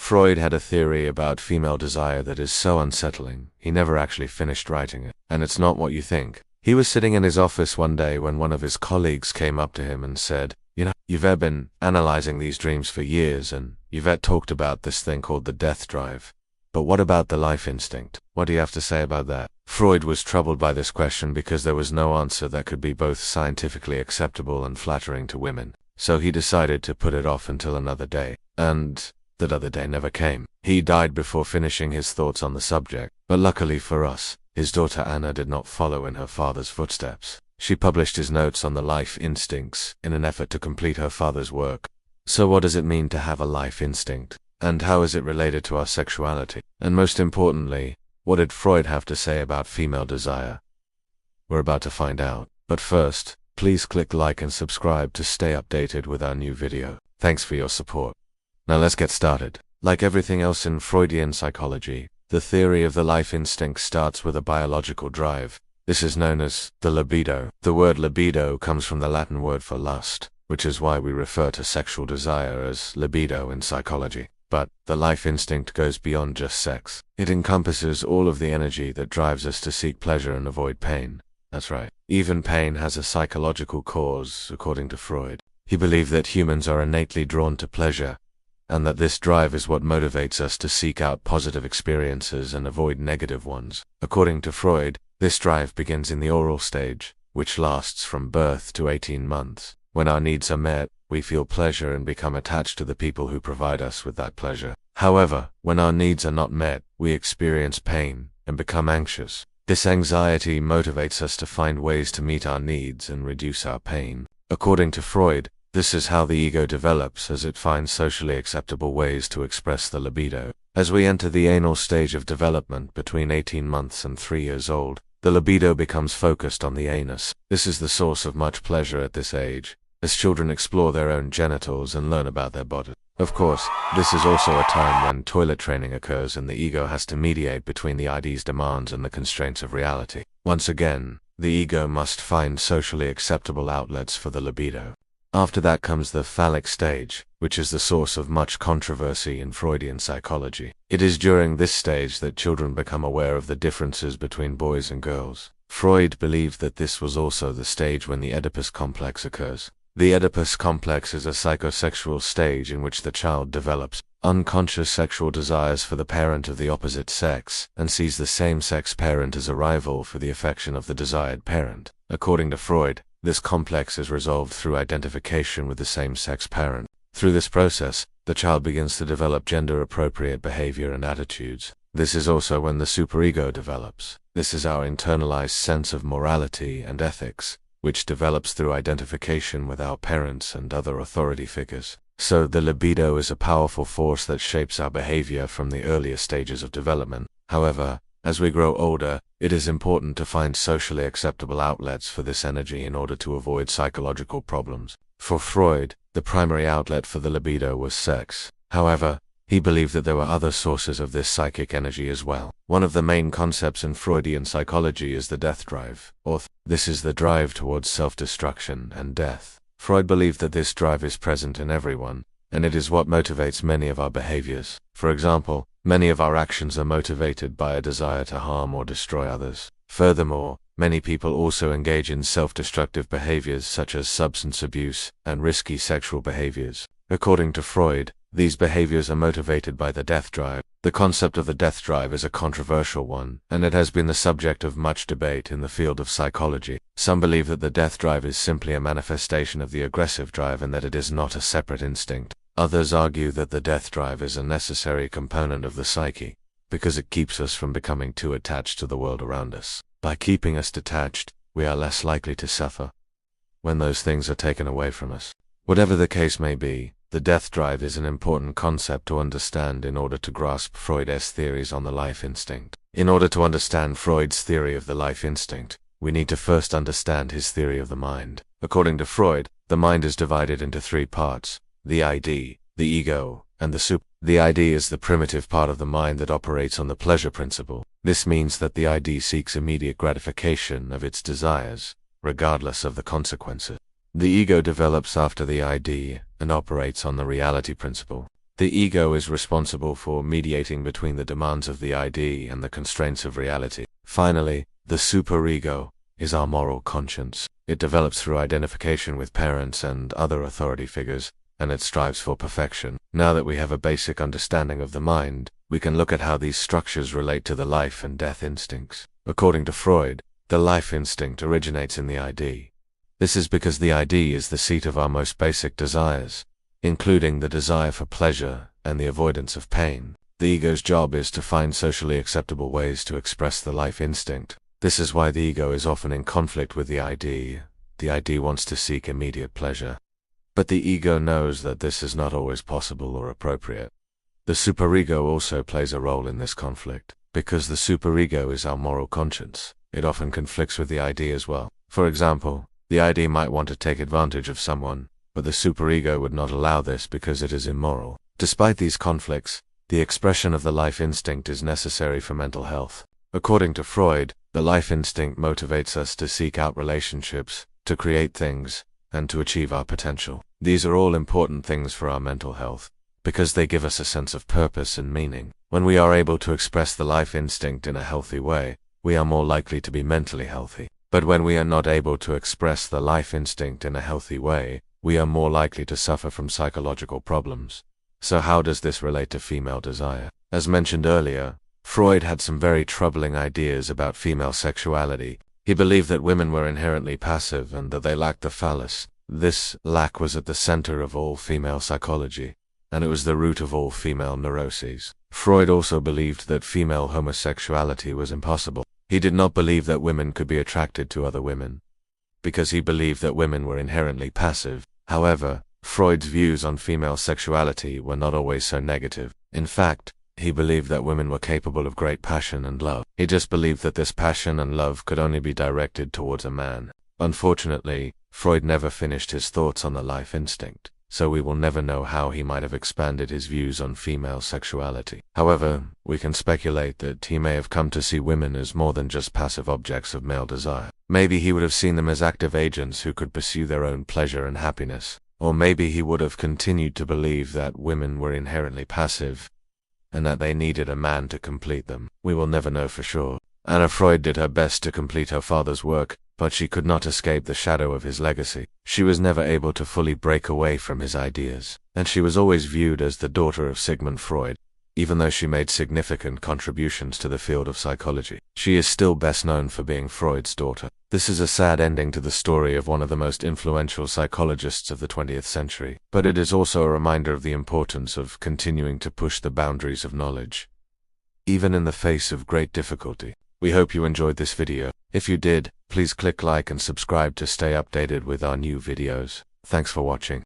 Freud had a theory about female desire that is so unsettling, he never actually finished writing it. And it's not what you think. He was sitting in his office one day when one of his colleagues came up to him and said, "You've been analyzing these dreams for years, and you've talked about this thing called the death drive. But what about the life instinct? What do you have to say about that?" Freud was troubled by this question because there was no answer that could be both scientifically acceptable and flattering to women. So he decided to put it off until another day. And that other day never came. He died before finishing his thoughts on the subject. But luckily for us, his daughter Anna did not follow in her father's footsteps. She published his notes on the life instincts in an effort to complete her father's work. So what does it mean to have a life instinct? And how is it related to our sexuality? And most importantly, what did Freud have to say about female desire? We're about to find out. But first, please click like and subscribe to stay updated with our new video. Thanks for your support. Now let's get started. Like everything else in Freudian psychology, the theory of the life instinct starts with a biological drive. This is known as the libido. The word libido comes from the Latin word for lust, which is why we refer to sexual desire as libido in psychology. But the life instinct goes beyond just sex. It encompasses all of the energy that drives us to seek pleasure and avoid pain. That's right. Even pain has a psychological cause, according to Freud. He believed that humans are innately drawn to pleasure, and that this drive is what motivates us to seek out positive experiences and avoid negative ones. According to Freud, this drive begins in the oral stage, which lasts from birth to 18 months. When our needs are met, we feel pleasure and become attached to the people who provide us with that pleasure. However, when our needs are not met, we experience pain and become anxious. This anxiety motivates us to find ways to meet our needs and reduce our pain. According to Freud, this is how the ego develops as it finds socially acceptable ways to express the libido. As we enter the anal stage of development between 18 months and 3 years old, the libido becomes focused on the anus. This is the source of much pleasure at this age, as children explore their own genitals and learn about their bodies. Of course, this is also a time when toilet training occurs and the ego has to mediate between the ID's demands and the constraints of reality. Once again, the ego must find socially acceptable outlets for the libido. After that comes the phallic stage, which is the source of much controversy in Freudian psychology. It is during this stage that children become aware of the differences between boys and girls. Freud believed that this was also the stage when the Oedipus complex occurs. The Oedipus complex is a psychosexual stage in which the child develops unconscious sexual desires for the parent of the opposite sex and sees the same-sex parent as a rival for the affection of the desired parent. According to Freud, this complex is resolved through identification with the same-sex parent. Through this process, the child begins to develop gender-appropriate behavior and attitudes. This is also when the superego develops. This is our internalized sense of morality and ethics, which develops through identification with our parents and other authority figures. So the libido is a powerful force that shapes our behavior from the earlier stages of development. However, as we grow older, it is important to find socially acceptable outlets for this energy in order to avoid psychological problems. For Freud, the primary outlet for the libido was sex. However, he believed that there were other sources of this psychic energy as well. One of the main concepts in Freudian psychology is the death drive, or this is the drive towards self-destruction and death. Freud believed that this drive is present in everyone, and it is what motivates many of our behaviors. For example, many of our actions are motivated by a desire to harm or destroy others. Furthermore, many people also engage in self-destructive behaviors such as substance abuse and risky sexual behaviors. According to Freud, these behaviors are motivated by the death drive. The concept of the death drive is a controversial one, and it has been the subject of much debate in the field of psychology. Some believe that the death drive is simply a manifestation of the aggressive drive and that it is not a separate instinct. Others argue that the death drive is a necessary component of the psyche, because it keeps us from becoming too attached to the world around us. By keeping us detached, we are less likely to suffer when those things are taken away from us. Whatever the case may be, the death drive is an important concept to understand in order to grasp Freud's theories on the life instinct. In order to understand Freud's theory of the life instinct, we need to first understand his theory of the mind. According to Freud, the mind is divided into 3 parts: the ID, the ego, and the super. The ID is the primitive part of the mind that operates on the pleasure principle. This means that the ID seeks immediate gratification of its desires, regardless of the consequences. The ego develops after the ID and operates on the reality principle. The ego is responsible for mediating between the demands of the ID and the constraints of reality. Finally, the superego is our moral conscience. It develops through identification with parents and other authority figures, and it strives for perfection. Now that we have a basic understanding of the mind, we can look at how these structures relate to the life and death instincts. According to Freud, the life instinct originates in the ID. This is because the ID is the seat of our most basic desires, including the desire for pleasure and the avoidance of pain. The ego's job is to find socially acceptable ways to express the life instinct. This is why the ego is often in conflict with the ID. The ID wants to seek immediate pleasure. But the ego knows that this is not always possible or appropriate. The superego also plays a role in this conflict. Because the superego is our moral conscience, it often conflicts with the ID as well. For example, the ID might want to take advantage of someone, but the superego would not allow this because it is immoral. Despite these conflicts, the expression of the life instinct is necessary for mental health. According to Freud, the life instinct motivates us to seek out relationships, to create things, and to achieve our potential. These are all important things for our mental health, because they give us a sense of purpose and meaning. When we are able to express the life instinct in a healthy way, we are more likely to be mentally healthy. But when we are not able to express the life instinct in a healthy way, we are more likely to suffer from psychological problems. So how does this relate to female desire? As mentioned earlier, Freud had some very troubling ideas about female sexuality. He believed that women were inherently passive and that they lacked the phallus. This lack was at the center of all female psychology, and it was the root of all female neuroses. Freud also believed that female homosexuality was impossible. He did not believe that women could be attracted to other women, because he believed that women were inherently passive. However, Freud's views on female sexuality were not always so negative. In fact, he believed that women were capable of great passion and love. He just believed that this passion and love could only be directed towards a man. Unfortunately, Freud never finished his thoughts on the life instinct, so we will never know how he might have expanded his views on female sexuality. However, we can speculate that he may have come to see women as more than just passive objects of male desire. Maybe he would have seen them as active agents who could pursue their own pleasure and happiness. Or maybe he would have continued to believe that women were inherently passive, and that they needed a man to complete them. We will never know for sure. Anna Freud did her best to complete her father's work, but she could not escape the shadow of his legacy. She was never able to fully break away from his ideas, and she was always viewed as the daughter of Sigmund Freud. Even though she made significant contributions to the field of psychology, she is still best known for being Freud's daughter. This is a sad ending to the story of one of the most influential psychologists of the 20th century, but it is also a reminder of the importance of continuing to push the boundaries of knowledge, even in the face of great difficulty. We hope you enjoyed this video. If you did, please click like and subscribe to stay updated with our new videos. Thanks for watching.